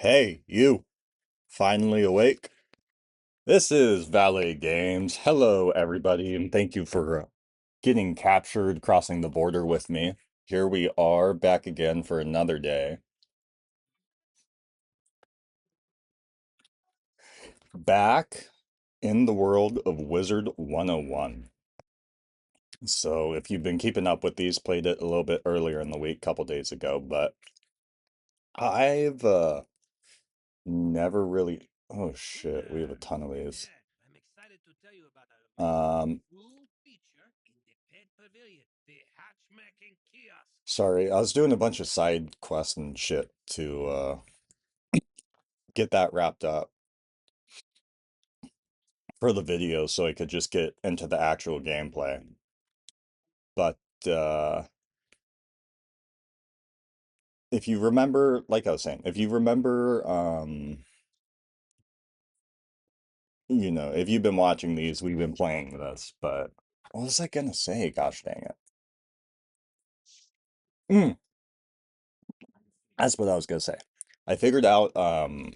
Hey, you, finally awake? This is Valet Games. Hello, everybody, and thank you for getting captured, crossing the border with me. Here we are, back again for another day. Back in the world of Wizard 101. So, if you've been keeping up with these, played it a little bit earlier in the week, couple days ago, but I've never really. Oh shit, we have a ton of these. Um, Sorry, I was doing a bunch of side quests and shit to get that wrapped up for the video so I could just get into the actual gameplay. But uh if you remember, like I was saying, if you remember if you've been watching these, we've been playing this, but what was I gonna say? Gosh dang it. Mm, that's what I was gonna say. I figured out how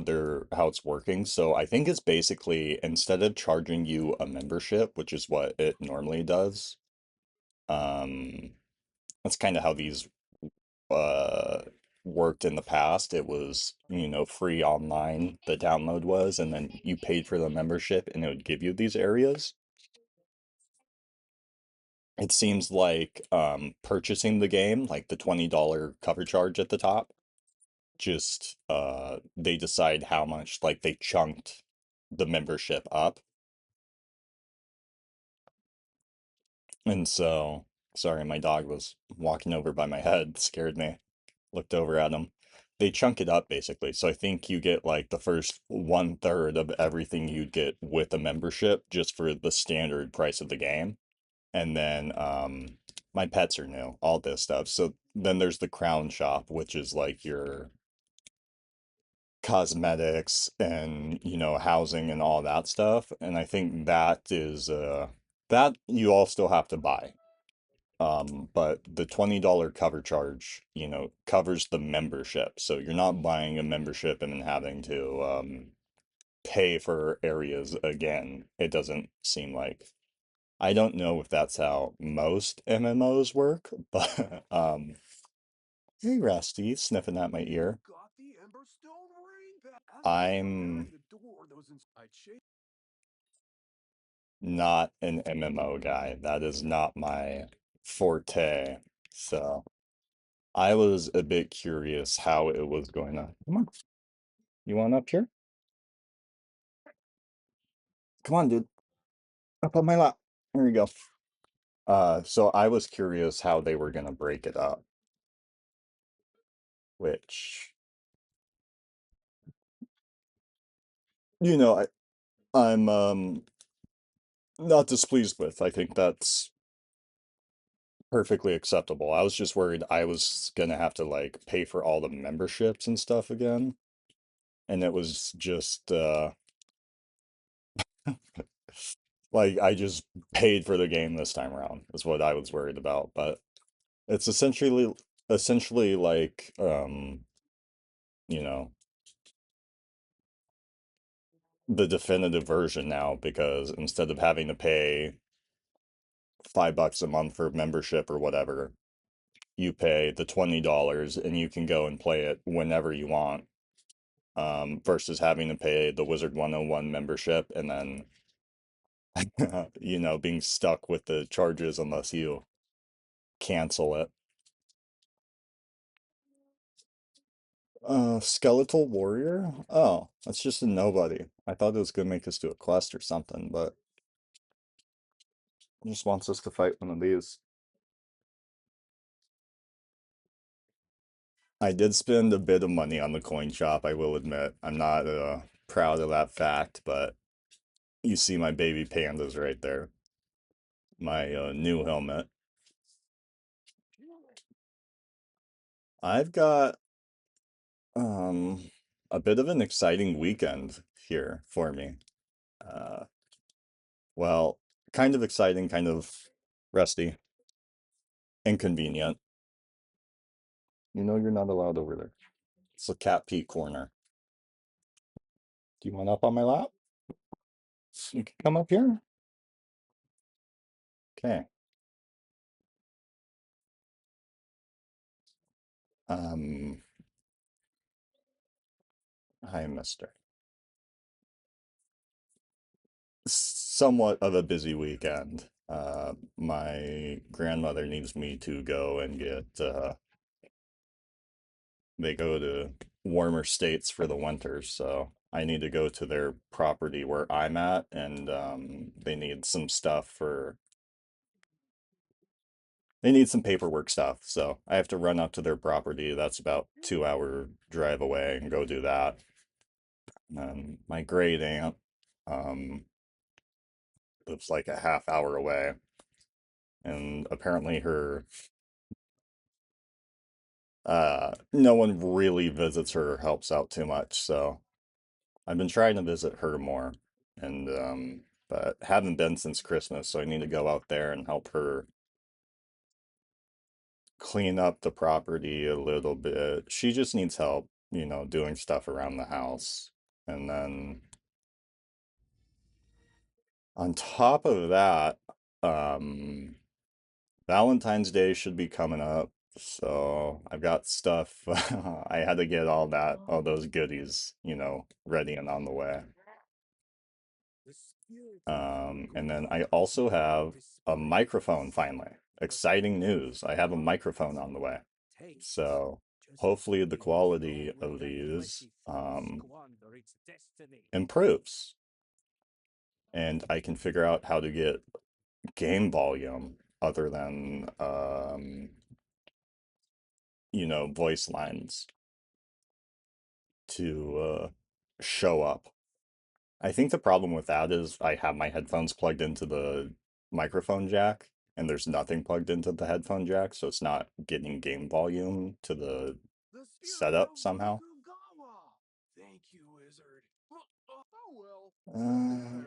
it's working. So I think it's basically instead of charging you a membership, which is what it normally does, um that's kind of how these uh worked in the past. It was, free online, the download was, and then you paid for the membership and it would give you these areas. It seems like purchasing the game, like the $20 cover charge at the top, just they decide how much, like they chunked the membership up. And so, sorry, my dog was walking over by my head, scared me. Looked over at him. They chunk it up basically. So I think you get like the first 1/3 of everything you'd get with a membership just for the standard price of the game. And then my pets are new, all this stuff. So then there's the crown shop, which is like your cosmetics and, housing and all that stuff. And I think that you all still have to buy. But the $20 cover charge, covers the membership. So you're not buying a membership and then having to pay for areas again. It doesn't seem like. I don't know if that's how most MMOs work, but hey Rusty, sniffing at my ear. I'm not an MMO guy. That is not my forte. So I was a bit curious how it was going to. Come on, you want up here? Come on, dude. Up on my lap. There you go. So I was curious how they were gonna break it up, which, I'm not displeased with. I think that's perfectly acceptable. I was just worried I was gonna have to like pay for all the memberships and stuff again, and it was just like I just paid for the game this time around, is what I was worried about. But it's essentially like you know, the definitive version now, because instead of having to pay $5 a month for membership or whatever, you pay the $20 and you can go and play it whenever you want. Versus having to pay the Wizard 101 membership and then being stuck with the charges unless you cancel it. Skeletal Warrior? Oh, that's just a nobody. I thought it was gonna make us do a quest or something, but it just wants us to fight one of these. I did spend a bit of money on the coin shop, I will admit. I'm not proud of that fact, but you see my baby pandas right there. My new helmet. I've got um a bit of an exciting weekend here for me. Uh well, kind of exciting, kind of rusty, inconvenient. You're not allowed over there. It's a cat pee corner. Do you want up on my lap? You can come up here. Okay. Um, Hi, mister. Somewhat of a busy weekend. My grandmother needs me to go and get, they go to warmer states for the winter, so I need to go to their property where I'm at, and they need some stuff for, they need some paperwork stuff, so I have to run up to their property. That's about 2 hour drive away and go do that. And my great aunt, um, lives like a half hour away, and apparently her no one really visits her or helps out too much, so I've been trying to visit her more, and but haven't been since Christmas, so I need to go out there and help her clean up the property a little bit. She just needs help, doing stuff around the house. And then on top of that, um Valentine's Day should be coming up, so I've got stuff. I had to get all those goodies, ready and on the way. And then I also have a microphone finally. Exciting news. I have a microphone on the way. So hopefully the quality of these improves, and I can figure out how to get game volume other than voice lines to show up. I think the problem with that is I have my headphones plugged into the microphone jack, and there's nothing plugged into the headphone jack, so it's not getting game volume to the setup somehow. Uh,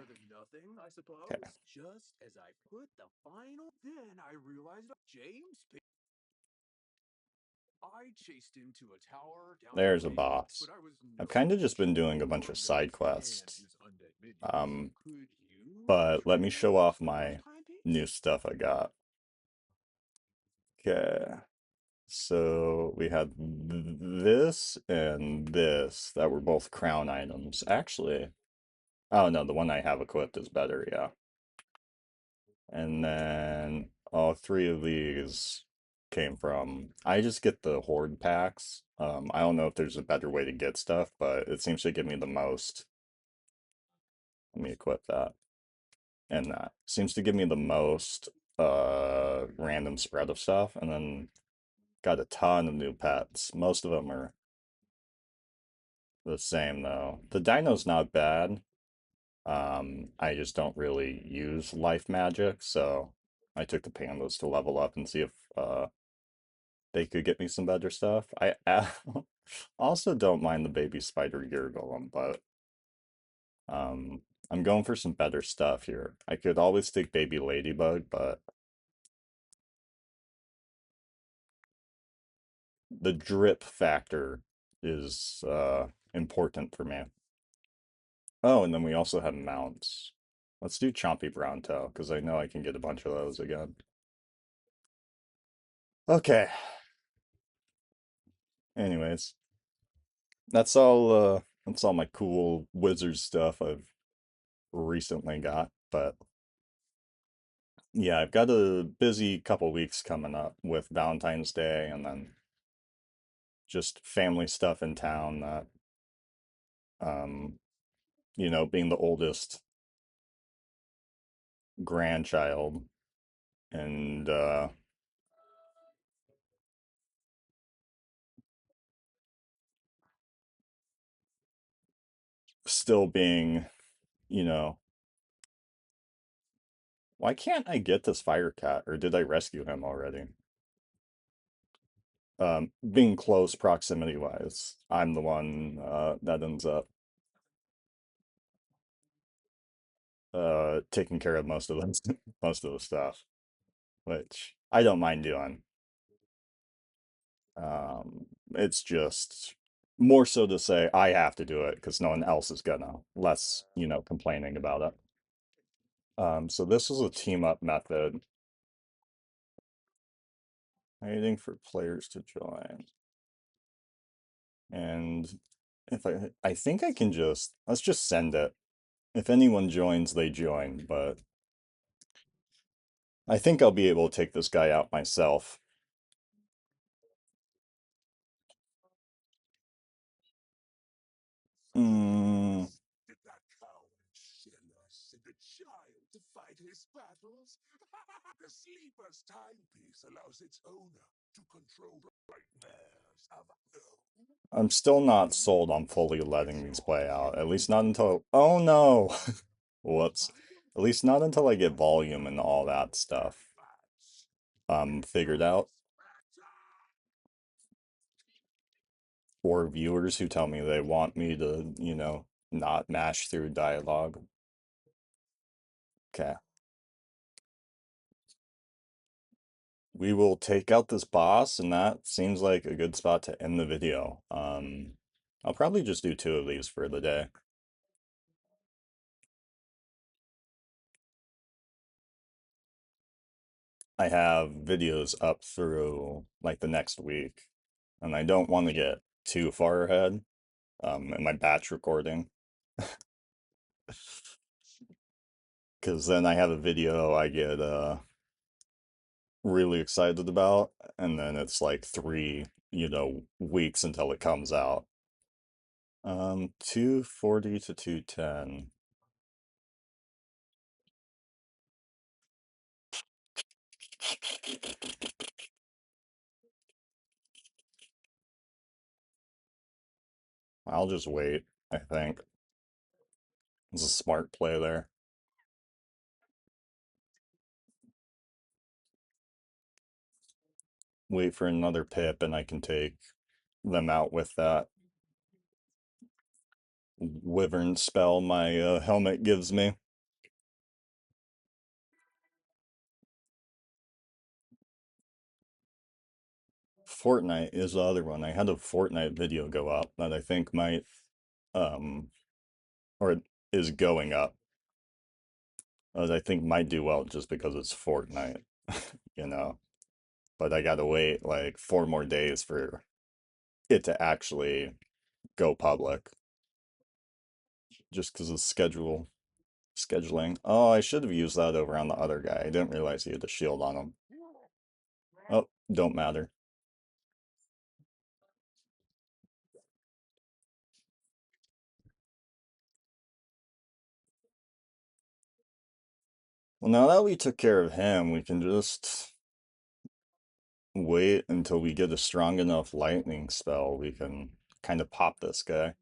okay, there's a boss. I've kind of just been doing a bunch of side quests. Um, but let me show off my new stuff I got. Okay. So we had this and this that were both crown items. Actually, oh no, the one I have equipped is better, yeah. And then all three of these came from, I just get the horde packs. I don't know if there's a better way to get stuff, but it seems to give me the most. Let me equip that. And that seems to give me the most random spread of stuff. And then got a ton of new pets. Most of them are the same though. The dino's not bad. I just don't really use life magic, so I took the pandas to level up and see if they could get me some better stuff. I also don't mind the baby spider gear golem, but um I'm going for some better stuff here. I could always take baby ladybug, but the drip factor is important for me. Oh, and then we also have mounts. Let's do Chompy Brown Toe, because I know I can get a bunch of those again. Okay. Anyways, that's all my cool wizard stuff I've recently got. But yeah, I've got a busy couple weeks coming up with Valentine's Day and then just family stuff in town that um being the oldest grandchild and still being, you know, why can't I get this Firecat, or did I rescue him already? Being close proximity wise, I'm the one that ends up taking care of most of the most of the stuff, which I don't mind doing. It's just More so to say I have to do it because no one else is gonna, less, complaining about it. So this is a team up method, waiting for players to join. And if I think I can let's just send it. If anyone joins, they join, but I think I'll be able to take this guy out myself. Mm, I'm still not sold on fully letting these play out. At least not until, oh no! Whoops. At least not until I get volume and all that stuff figured out. Or viewers who tell me they want me to, not mash through dialogue. Okay. We will take out this boss, and that seems like a good spot to end the video. I'll probably just do two of these for the day. I have videos up through like the next week, and I don't want to get too far ahead in my batch recording, because then I have a video I get really excited about, and then it's like three, weeks until it comes out. 240 to 210. I'll just wait, I think. It's a smart play there. Wait for another pip, and I can take them out with that wyvern spell my helmet gives me. Fortnite is the other one. I had a Fortnite video go up that I think might, um, or it is going up, that I think might do well just because it's Fortnite, you know. But I gotta wait like 4 more days for it to actually go public, just because of scheduling. Oh, I should have used that over on the other guy. I didn't realize he had a shield on him. Oh, don't matter. Well, now that we took care of him, we can just wait until we get a strong enough lightning spell. We can kind of pop this guy.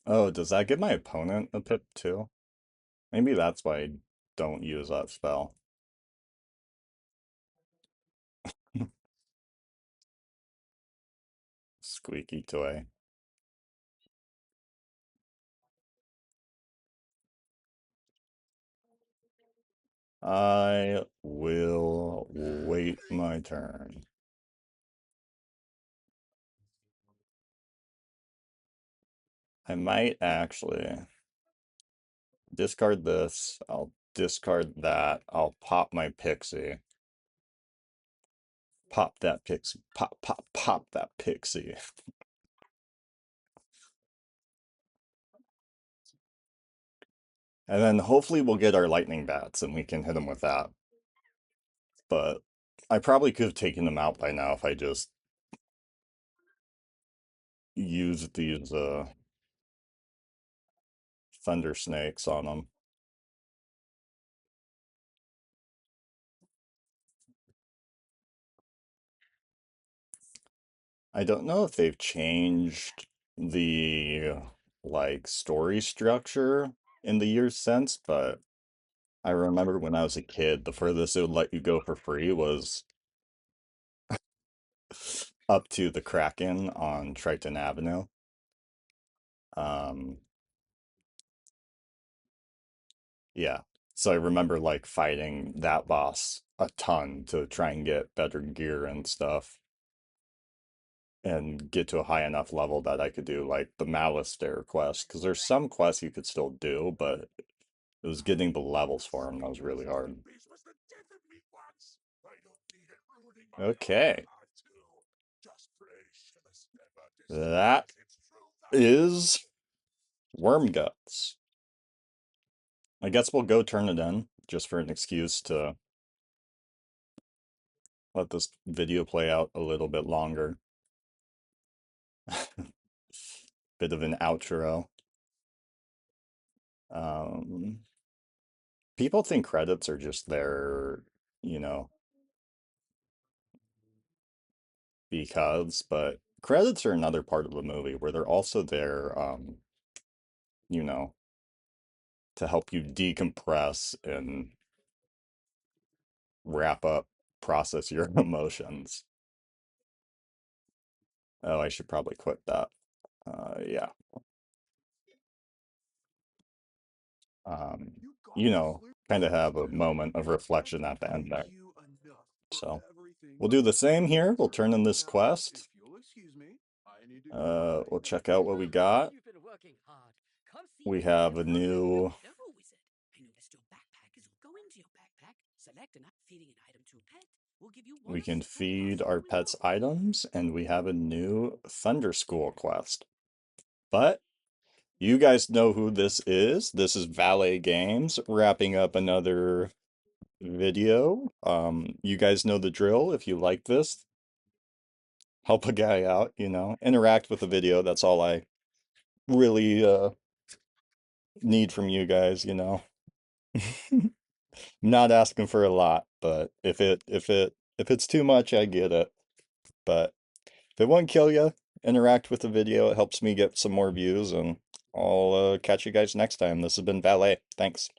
Oh, does that give my opponent a pip too? Maybe that's why I don't use that spell. Squeaky toy. I will wait my turn. I might actually discard this. I'll discard that. I'll pop my pixie. Pop that pixie. Pop, pop, pop that pixie. And then hopefully we'll get our lightning bats and we can hit them with that. But I probably could have taken them out by now if I just used these thunder snakes on them. I don't know if they've changed the like story structure in the years since, but I remember when I was a kid, the furthest it would let you go for free was up to the Kraken on Triton Avenue. Um, yeah. So I remember like fighting that boss a ton to try and get better gear and stuff and get to a high enough level that I could do like the Malice Stair quest. Because there's some quests you could still do, but it was getting the levels for them that was really hard. Okay. That is Worm Guts. I guess we'll go turn it in just for an excuse to let this video play out a little bit longer. Bit of an outro. Um, People think credits are just there, you know, because, but credits are another part of the movie where they're also there, you know, to help you decompress and wrap up, process your emotions. Oh, I should probably quit that. Yeah. Um, you know, kind of have a moment of reflection at the end there. So we'll do the same here. We'll turn in this quest. We'll check out what we got. We have a new. We can feed our pets items, and we have a new Thunder School quest. But you guys know who this is. This is Valet Games wrapping up another video. You guys know the drill. If you like this, help a guy out, you know, interact with the video. That's all I really need from you guys, you know. Not asking for a lot, but if it's too much, I get it. But if it won't kill you, interact with the video. It helps me get some more views, and I'll catch you guys next time. This has been Valet. Thanks.